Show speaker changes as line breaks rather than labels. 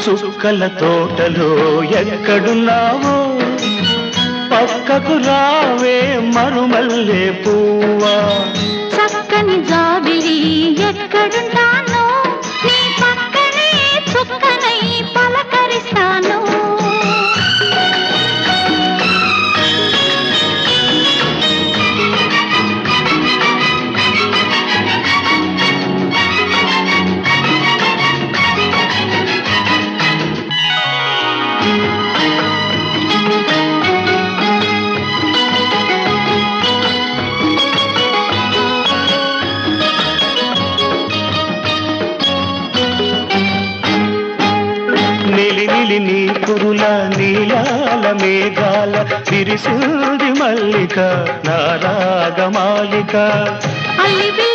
చుక్కల తోటలో ఎక్కడున్నావో పక్కకు రావే మరుమల్లె పువ్వా
చక్కని జాబిలి ఎక్కడుంటానో నీ పక్కనే చుక్కనై పలకరిస్తాను
నిలి నీ కురుల నీలాల మేఘాల విరిసింది మల్లిక నారాగమాలిక
అల్లి